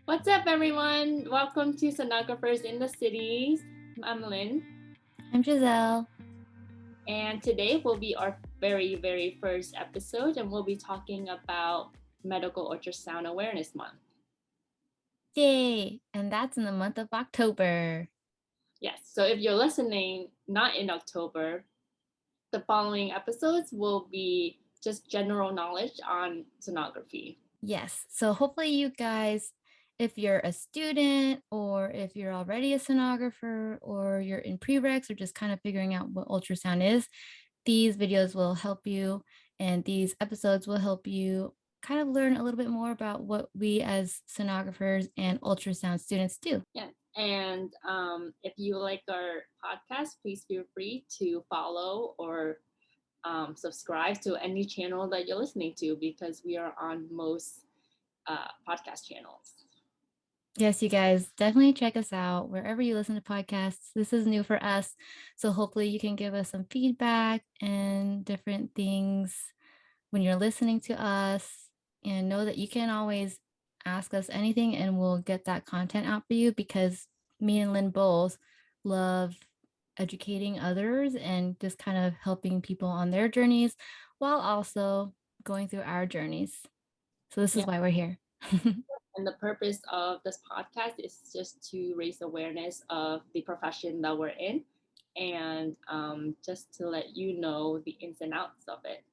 What's up, everyone? Welcome to Sonographers in the Cities. I'm Lynn, I'm Giselle. and today will be our very first episode, and we'll be talking about Medical Ultrasound Awareness Month. Yay! And that's in the month of October. Yes, so if you're listening not in October, the following episodes will be just general knowledge on sonography. Yes. So hopefully you guys, if you're a student or if you're already a sonographer or you're in prereqs or just kind of figuring out what ultrasound is, these videos will help you and these episodes will help you kind of learn a little bit more about what we as sonographers and ultrasound students do. Yeah, and if you like our podcast, please feel free to follow or subscribe to any channel that you're listening to because we are on most podcast channels. Yes, you guys definitely check us out wherever you listen to podcasts. This is new for us. So hopefully you can give us some feedback and different things when you're listening to us. And know that you can always ask us anything and we'll get that content out for you because me and Lynn both love educating others and just kind of helping people on their journeys while also going through our journeys. So this is Yeah. why we're here. And the purpose of this podcast is just to raise awareness of the profession that we're in and just to let you know the ins and outs of it.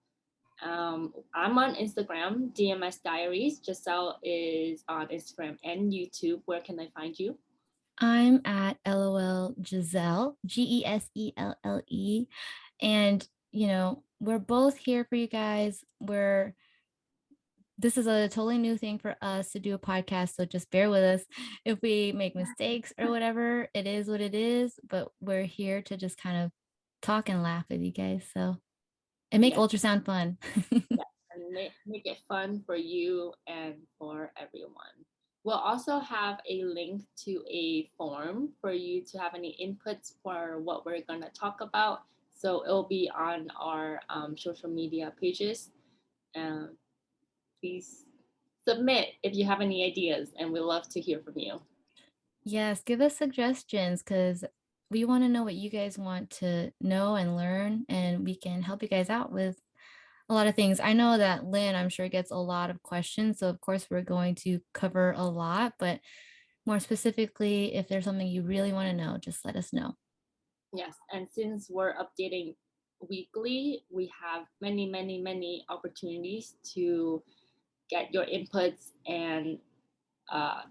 I'm on Instagram, DMS Diaries. Giselle is on Instagram and YouTube. Where can I find you? I'm at lolgeselle, GESELLE. And, we're both here for you guys. This is a totally new thing for us to do a podcast. So just bear with us if we make mistakes or whatever. It is what it is. But we're here to just kind of talk and laugh with you guys. So, and make Yes, ultrasound fun. yes, and make it fun for you and for everyone. We'll also have a link to a form for you to have any inputs for what we're going to talk about. So it'll be on our social media pages. Um, Please submit if you have any ideas, and we love to hear from you. Yes, give us suggestions because we want to know what you guys want to know and learn, and we can help you guys out with a lot of things. I know that Lynn, I'm sure, gets a lot of questions. So, of course, we're going to cover a lot, but more specifically, if there's something you really want to know, just let us know. Yes, and since we're updating weekly, we have many opportunities to get your inputs and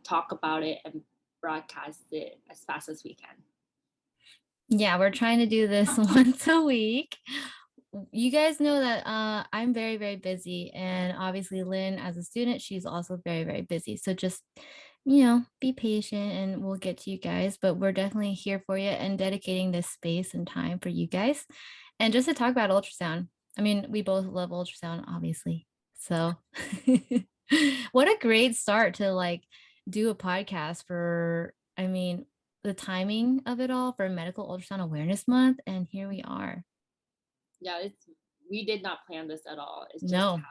talk about it and broadcast it as fast as we can. Yeah, we're trying to do this once a week. You guys know that I'm very busy, and obviously Lynn, as a student, she's also very busy. So just be patient, and we'll get to you guys. But we're definitely here for you and dedicating this space and time for you guys, and just to talk about ultrasound. I mean, we both love ultrasound, obviously. So, what a great start to like do a podcast for. I mean, the timing of it all for Medical Ultrasound Awareness Month, and here we are. Yeah, we did not plan this at all. It's just No, how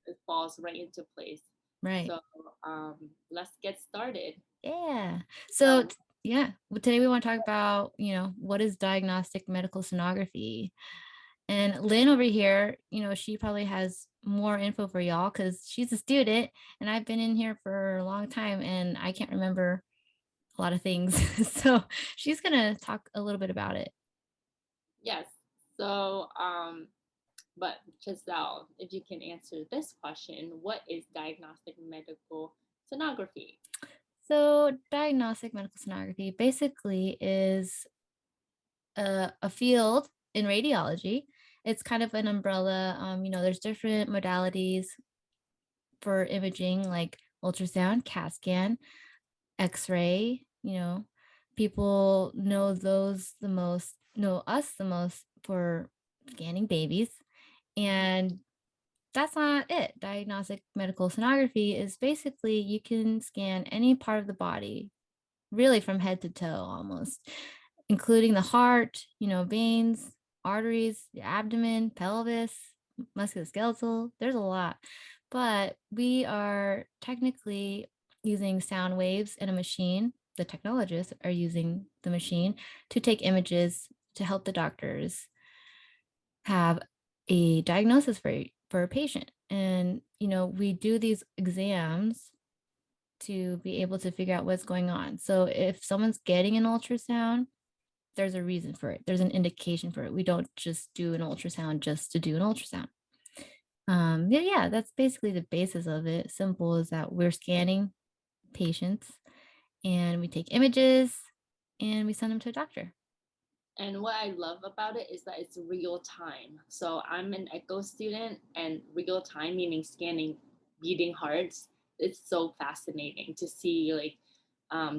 it falls right into place. right. So let's get started. Yeah. So, So yeah, today we want to talk about, what is diagnostic medical sonography? And Lynn over here, she probably has more info for y'all because she's a student and I've been in here for a long time and I can't remember a lot of things. So she's going to talk a little bit about it. yes, so but Giselle, if you can answer this question, what is diagnostic medical sonography? So, diagnostic medical sonography basically is a field in radiology. It's kind of an umbrella. There's different modalities for imaging like ultrasound, CAT scan, X-ray. People know us the most for scanning babies. And that's not it. Diagnostic medical sonography is basically you can scan any part of the body, really from head to toe almost, including the heart, veins, arteries, the abdomen, pelvis, musculoskeletal. There's a lot. But we are technically, using sound waves and a machine. The technologists are using the machine to take images to help the doctors have a diagnosis for a patient. And, we do these exams to be able to figure out what's going on. So if someone's getting an ultrasound, there's a reason for it. There's an indication for it. We don't just do an ultrasound just to do an ultrasound. Yeah, that's basically the basis of it. Simple as that we're scanning patients and we take images and we send them to a doctor. And what I love about it is that it's real time. So I'm an echo student, and real time, meaning scanning beating hearts, it's so fascinating to see like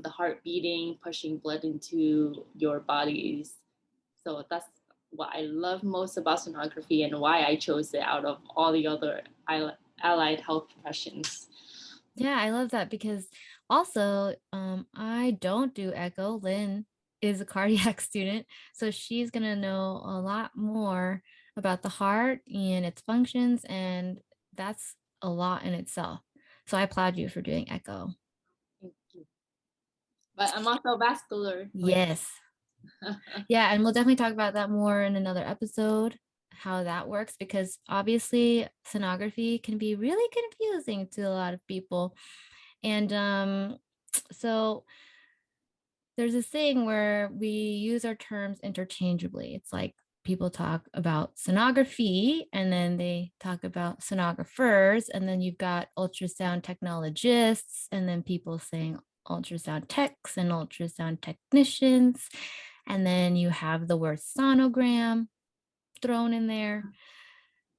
the heart beating, pushing blood into your bodies. So that's what I love most about sonography and why I chose it out of all the other allied health professions. Yeah, I love that because also I don't do echo. Lynn is a cardiac student, so she's gonna know a lot more about the heart and its functions, and that's a lot in itself. So I applaud you for doing echo. Thank you. But I'm also vascular. Like, Yes. Yeah, and we'll definitely talk about that more in another episode, how that works, because obviously sonography can be really confusing to a lot of people. And so there's this thing where we use our terms interchangeably. It's like people talk about sonography and then they talk about sonographers, and then you've got ultrasound technologists, and then people saying ultrasound techs and ultrasound technicians. And then you have the word sonogram thrown in there.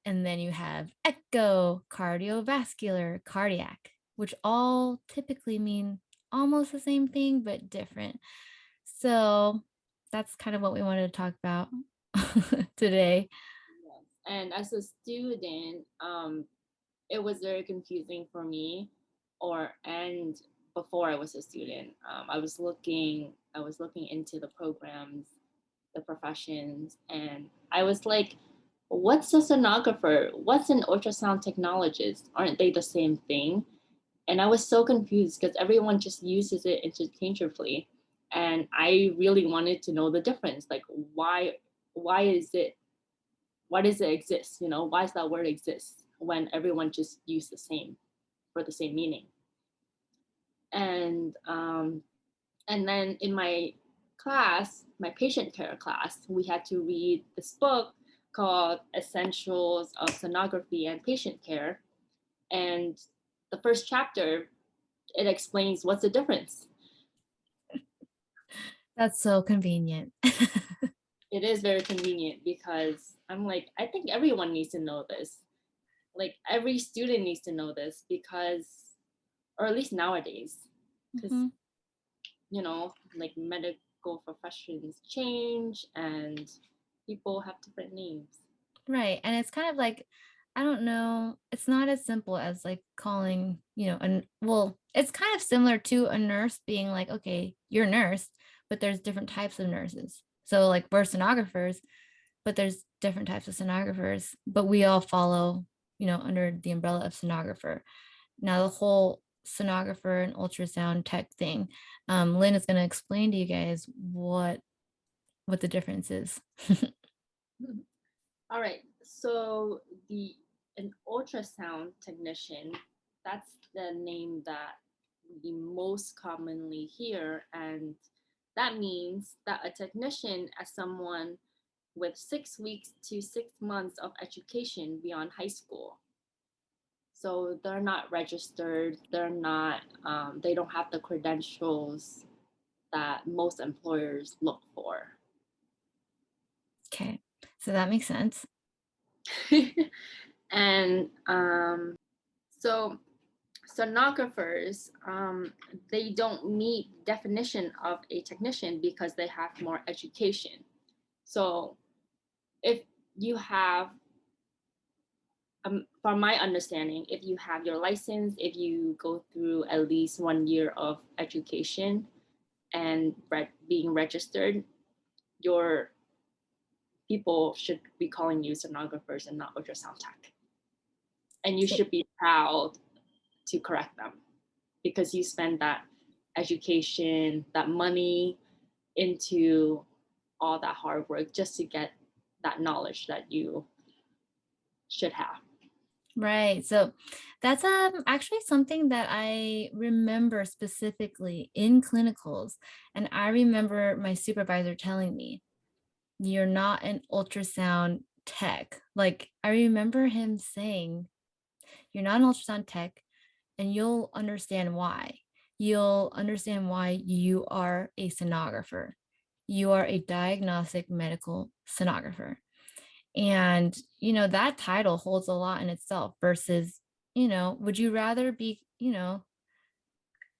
And then you have echo, cardiovascular, cardiac, which all typically mean almost the same thing, but different. So that's kind of what we wanted to talk about today. yes. And as a student, it was very confusing for me, and before I was a student, I was looking into the programs, the professions, and I was like, what's a sonographer? What's an ultrasound technologist? Aren't they the same thing? And I was so confused because everyone just uses it interchangeably. And I really wanted to know the difference. Like, why is it, why does it exist? You know, why does that word exist when everyone just use the same for the same meaning? And and then in my class, my patient care class, we had to read this book called Essentials of Sonography and Patient Care. And the first chapter, it explains what's the difference. That's so convenient. It is very convenient because I'm like, I think everyone needs to know this. Like every student needs to know this because, or at least nowadays, because, Mhm. like medical professions change and people have different names. Right. And it's kind of like, I don't know, it's not as simple as like calling, well, it's kind of similar to a nurse being like, okay, you're a nurse, but there's different types of nurses. So like we're sonographers, but there's different types of sonographers, but we all follow, under the umbrella of sonographer. Now the whole sonographer and ultrasound tech thing, Lynn is going to explain to you guys what the difference is. All right. So an ultrasound technician, that's the name that we most commonly hear, and that means that a technician is someone with 6 weeks to 6 months of education beyond high school. So they're not registered. They don't have the credentials that most employers look for. Okay, so that makes sense. And so sonographers, they don't meet definition of a technician because they have more education. So if you have, from my understanding, if you have your license, if you go through at least 1 year of education and being registered, your people should be calling you sonographers and not ultrasound tech. And you Okay. should be proud to correct them. because you spend that education, that money into all that hard work just to get that knowledge that you should have. Right. So that's actually something that I remember specifically in clinicals. And I remember my supervisor telling me, you're not an ultrasound tech. Like I remember him saying, you're not an ultrasound tech, and you'll understand why. You'll understand why you are a sonographer. You are a diagnostic medical sonographer. And, that title holds a lot in itself versus, would you rather be,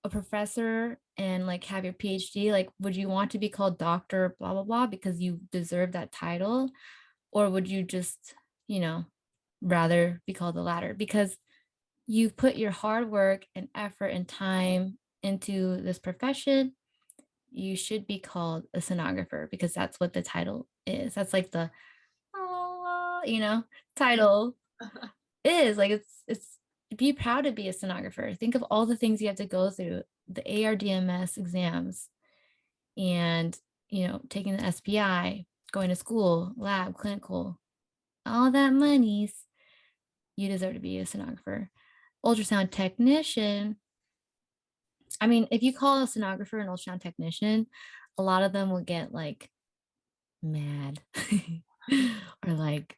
a professor and like have your PhD? Like, would you want to be called doctor, blah, blah, blah, because you deserve that title? Or would you just, rather be called the latter? Because you've put your hard work and effort and time into this profession, you should be called a sonographer because that's what the title is. That's like the title is like it's be proud to be a sonographer. Think of all the things you have to go through, the ARDMS exams and taking the SPI, going to school, lab, clinical, all that monies. You deserve to be a sonographer. Ultrasound technician. I mean, if you call a sonographer an ultrasound technician, a lot of them will get like mad or like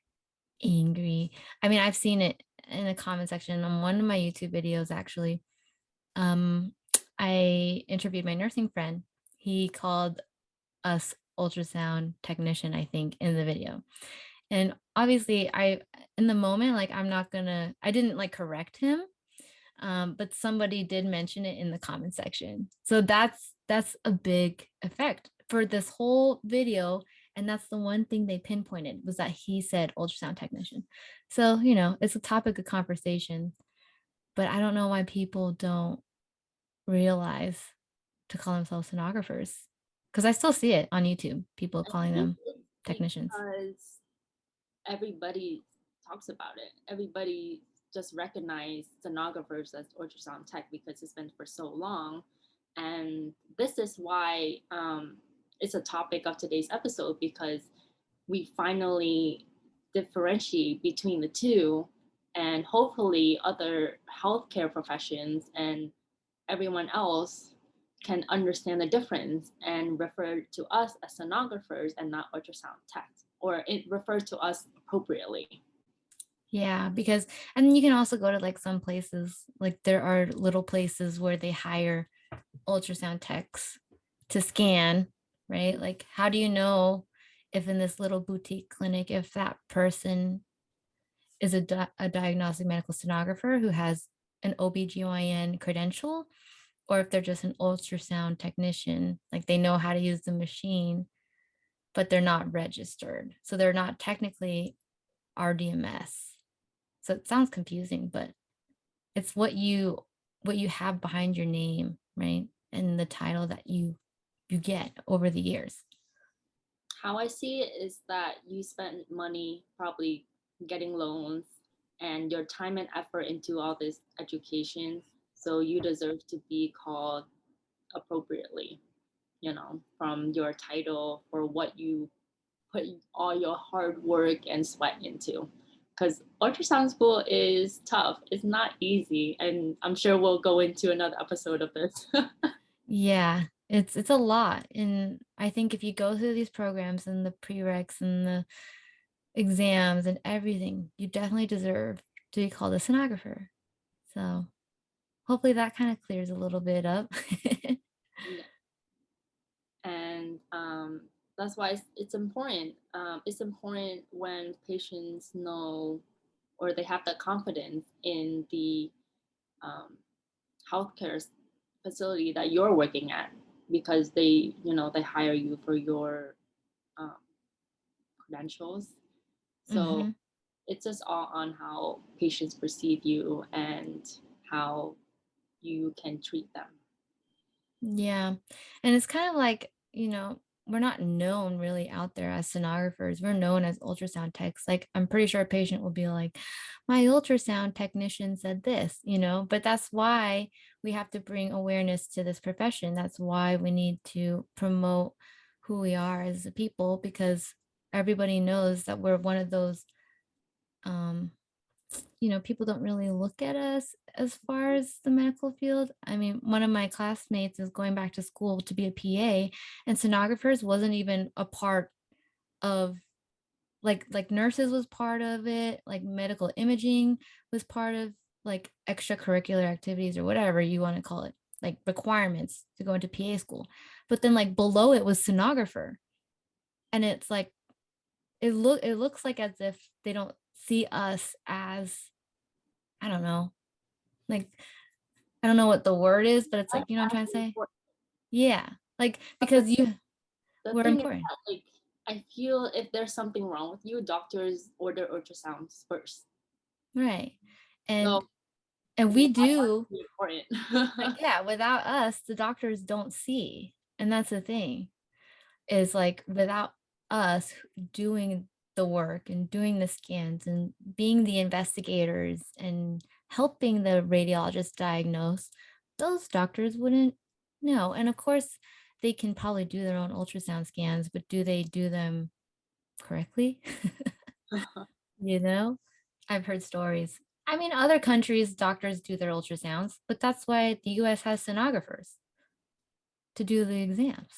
angry. I mean, I've seen it in the comment section on one of my YouTube videos, actually. I interviewed my nursing friend. He called us ultrasound technician, I think, in the video. And obviously, in the moment, like, I didn't like correct him. But somebody did mention it in the comment section. So that's a big effect for this whole video. And that's the one thing they pinpointed was that he said ultrasound technician. So, it's a topic of conversation, but I don't know why people don't realize to call themselves sonographers. Because I still see it on YouTube, people I calling think them it's technicians. because everybody talks about it. Everybody just recognize sonographers as ultrasound tech because it's been for so long. And this is why it's a topic of today's episode, because we finally differentiate between the two, and hopefully other healthcare professions and everyone else can understand the difference and refer to us as sonographers and not ultrasound techs, or it refers to us appropriately. Yeah, because and you can also go to like some places, like there are little places where they hire ultrasound techs to scan, right? Like, how do you know if in this little boutique clinic, if that person is a diagnostic medical sonographer who has an OBGYN credential, or if they're just an ultrasound technician, like they know how to use the machine, but they're not registered. So they're not technically RDMS. So it sounds confusing, but it's what you have behind your name, right? And the title that you get over the years. How I see it is that you spend money probably getting loans and your time and effort into all this education. So you deserve to be called appropriately, from your title for what you put all your hard work and sweat into. Because ultrasound school is tough. It's not easy. And I'm sure we'll go into another episode of this. Yeah, it's a lot. And I think if you go through these programs and the prereqs and the exams and everything, you definitely deserve to be called a sonographer. So hopefully that kind of clears a little bit up. Yeah. And that's why it's important. It's important when patients know, or they have the confidence in the um, healthcare facility that you're working at, because they hire you for your um, credentials. So Hmm. it's just all on how patients perceive you and how you can treat them. Yeah. And it's kind of like, we're not known really out there as sonographers. We're known as ultrasound techs. Like, I'm pretty sure a patient will be like, my ultrasound technician said this, but that's why we have to bring awareness to this profession. That's why we need to promote who we are as a people, because everybody knows that we're one of those, um, people don't really look at us as far as the medical field. I mean, one of my classmates is going back to school to be a PA, and sonographers wasn't even a part of, like nurses was part of it, like medical imaging was part of, like extracurricular activities or whatever you want to call it, like requirements to go into PA school. But then like below it was sonographer. And it's like it looks like as if they don't see us as, I don't know, like I don't know what the word is, but it's That's like, you know what I'm trying to actually say? important. Yeah. Like But the because you the were thing is important. that like I feel if there's something wrong with you, doctors order ultrasounds first. Right. So And we why do. be important? Like, yeah, without us, the doctors don't see. And that's the thing, is like without us doing the work and doing the scans and being the investigators and helping the radiologist diagnose, those doctors wouldn't know. And of course, they can probably do their own ultrasound scans, but do they do them correctly? You know, I've heard stories. I mean, other countries, doctors do their ultrasounds, but that's why the US has sonographers to do the exams.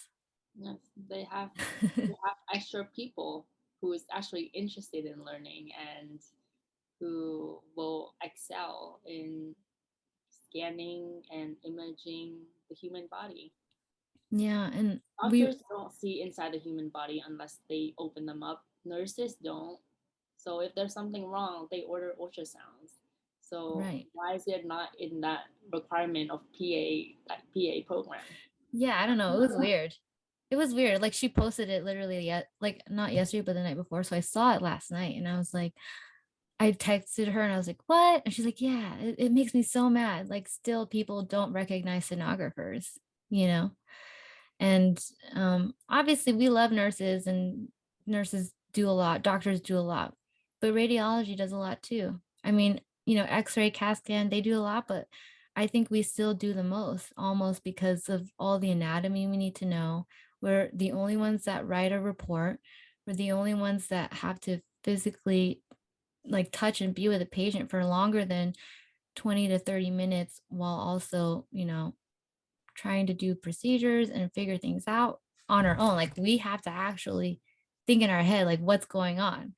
Yes, they have extra people who is actually interested in learning and who will excel in scanning and imaging the human body. Yeah, and we Doctors don't see inside the human body unless they open them up. Nurses don't. So if there's something wrong, they order ultrasounds. So right. why is it not in that requirement of PA, that PA program? Yeah, I don't know. It was weird. It was weird. Like she posted it literally yet, like not yesterday, but the night before. So I saw it last night and I was like, I texted her and I was like, what? And she's like, yeah, it makes me so mad. Like still people don't recognize sonographers, you know? And obviously we love nurses and nurses do a lot, doctors do a lot, but radiology does a lot too. I mean, X-ray, CAT scan, they do a lot, but I think we still do the most, almost because of all the anatomy we need to know. We're the only ones that write a report. We're the only ones that have to physically like touch and be with a patient for longer than 20 to 30 minutes while also, trying to do procedures and figure things out on our own. Like we have to actually think in our head, like what's going on.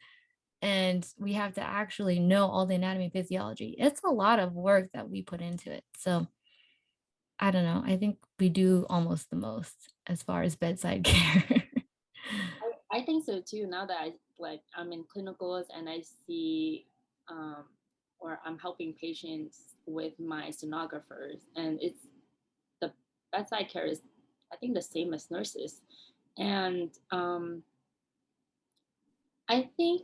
And we have to actually know all the anatomy and physiology. It's a lot of work that we put into it. So I don't know. I think we do almost the most as far as bedside care. I think so too. Now that I'm in clinicals and I see um, or I'm helping patients with my sonographers, and it's the bedside care is I think the same as nurses, and I think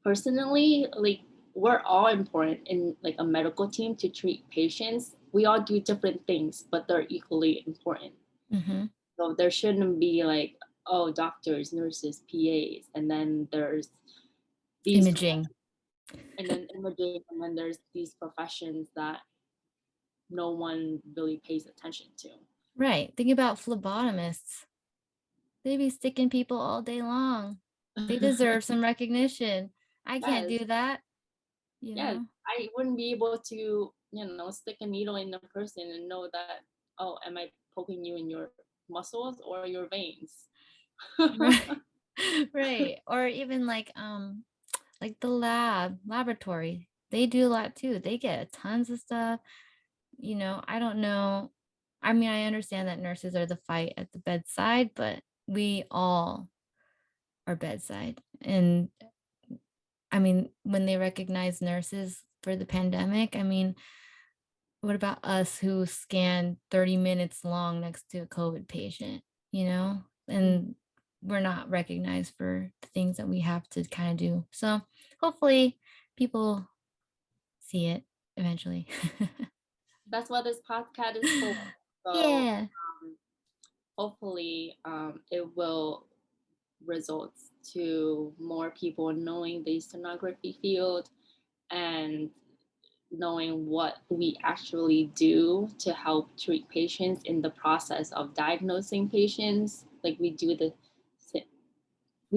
personally like we're all important in like a medical team to treat patients. We all do different things, but they're equally important. Hmm. So there shouldn't be like, oh, doctors, nurses, PAs, and then there's these Imaging. and then imaging, and then there's these professions that no one really pays attention to. Right. Think about phlebotomists. They be sticking people all day long. They deserve some recognition. I can't Yes, do that, you yes. know? I wouldn't be able to, stick a needle in a person and know that, oh, am I poking you in your muscles or your veins? Right. Right. Or even like the laboratory. They do a lot too. They get tons of stuff. I don't know. I mean, I understand that nurses are the fight at the bedside, but we all are bedside. And I mean, when they recognize nurses for the pandemic, I mean, what about us who scanned 30 minutes long next to a COVID patient, you know? And we're not recognized for the things that we have to kind of do. So hopefully people see it eventually. That's what this podcast is for. So Yeah. hopefully it will result to more people knowing the sonography field and knowing what we actually do to help treat patients in the process of diagnosing patients. Like we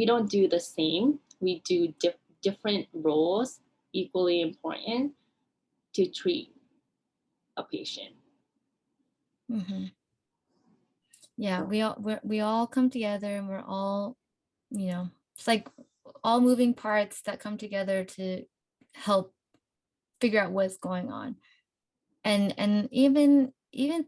don't do the same. We do different roles equally important to treat a patient. Mhm. Yeah, we all come together and we're all, it's like all moving parts that come together to help figure out what's going on. And even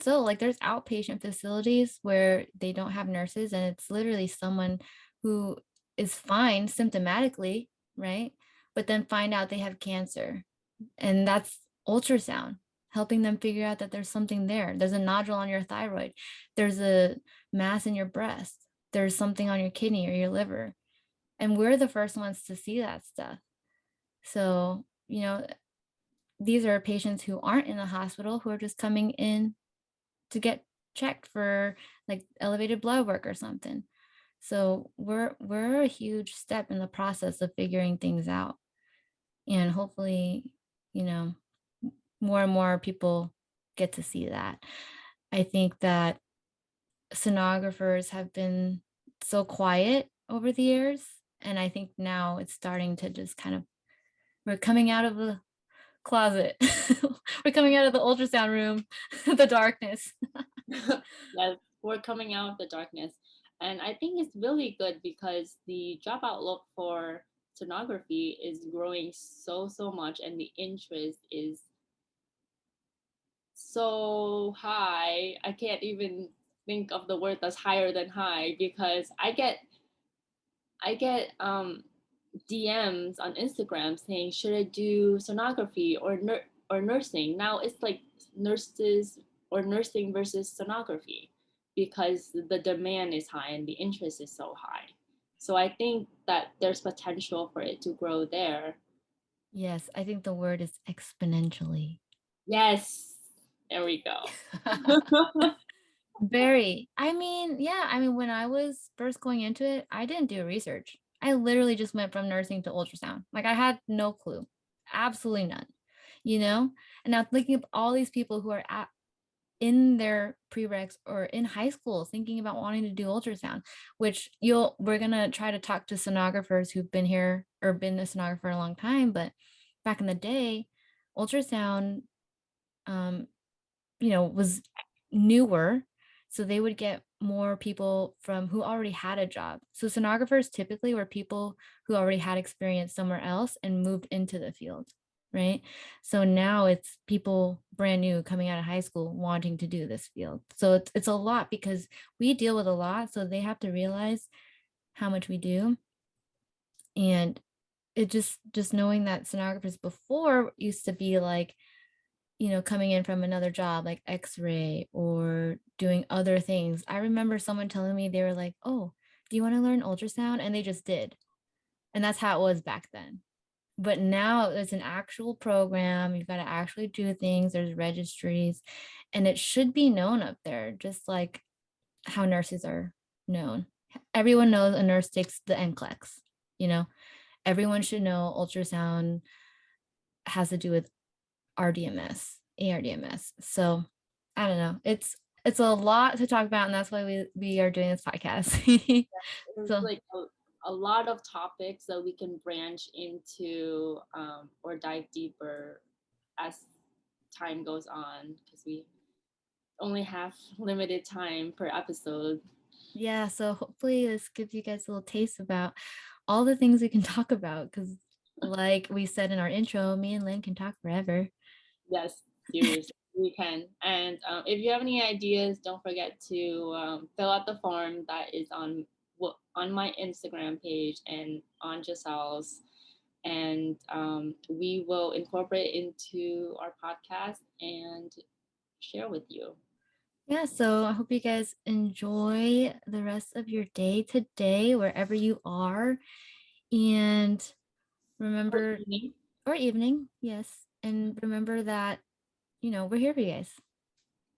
so, like there's outpatient facilities where they don't have nurses and it's literally someone who is fine symptomatically, right? But then find out they have cancer. And that's ultrasound, helping them figure out that there's something there. There's a nodule on your thyroid. There's a mass in your breast. There's something on your kidney or your liver. And we're the first ones to see that stuff. So, these are patients who aren't in the hospital who are just coming in to get checked for like elevated blood work or something. So we're a huge step in the process of figuring things out. And hopefully, you know, more and more people get to see that. I think that sonographers have been so quiet over the years. And I think now it's starting to just kind of, we're coming out of the closet. We're coming out of the ultrasound room, the darkness. Yes, we're coming out of the darkness. And I think it's really good because the job outlook for sonography is growing so much, and the interest is so high. I can't even think of the word that's higher than high, because I get DMs on Instagram saying, should I do sonography or nursing? Now it's like nurses or nursing versus sonography, because the demand is high and the interest is so high. So I think that there's potential for it to grow there. Yes, I think the word is exponentially. Yes, there we go. Very. I mean, when I was first going into it, I didn't do research. I literally just went from nursing to ultrasound. Like I had no clue, absolutely none, you know? And now thinking of all these people who are in their prereqs or in high school thinking about wanting to do ultrasound, which we're gonna try to talk to sonographers who've been here or been a sonographer a long time. But back in the day, ultrasound um, was newer. So they would get more people from who already had a job. So sonographers typically were people who already had experience somewhere else and moved into the field, right? So now it's people brand new coming out of high school wanting to do this field. So it's a lot because we deal with a lot. So they have to realize how much we do. And it just knowing that sonographers before used to be like, coming in from another job like X-ray or doing other things. I remember someone telling me they were like, "Oh, do you want to learn ultrasound?" And they just did. And that's how it was back then. But now it's an actual program. You've got to actually do things. There's registries, and it should be known up there, just like how nurses are known. Everyone knows a nurse takes the NCLEX, you know. Everyone should know ultrasound has to do with RDMS, ARDMS. So I don't know. It's a lot to talk about, and that's why we are doing this podcast. There's So like a lot of topics that we can branch into, or dive deeper as time goes on, because we only have limited time per episode. yeah, so hopefully this gives you guys a little taste about all the things we can talk about, because like we said in our intro, me and Lynn can talk forever. Yes, seriously, we can. And if you have any ideas, don't forget to fill out the form that is on my Instagram page and on Giselle's, and we will incorporate into our podcast and share with you. Yeah, so I hope you guys enjoy the rest of your day today, wherever you are. And Or remember, evening. or evening, yes. And remember that, we're here for you guys.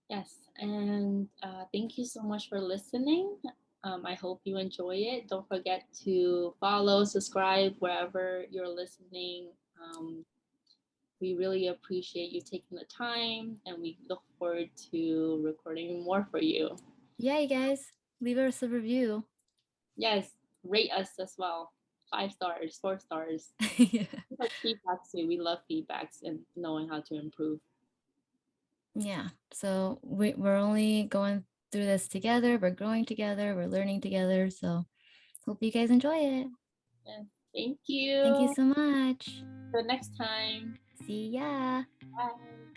Yes, and thank you so much for listening. I hope you enjoy it. Don't forget to follow, subscribe wherever you're listening. We really appreciate you taking the time, and we look forward to recording more for you. Yeah, you guys, leave us a review. Yes, rate us as well. 5 stars, 4 stars. Yeah. Like feedbacks too. We love feedbacks and knowing how to improve. Yeah. So we're only going through this together. We're growing together. We're learning together. So hope you guys enjoy it. Yeah. Thank Thank you you. so much. Till next time. See ya. Bye.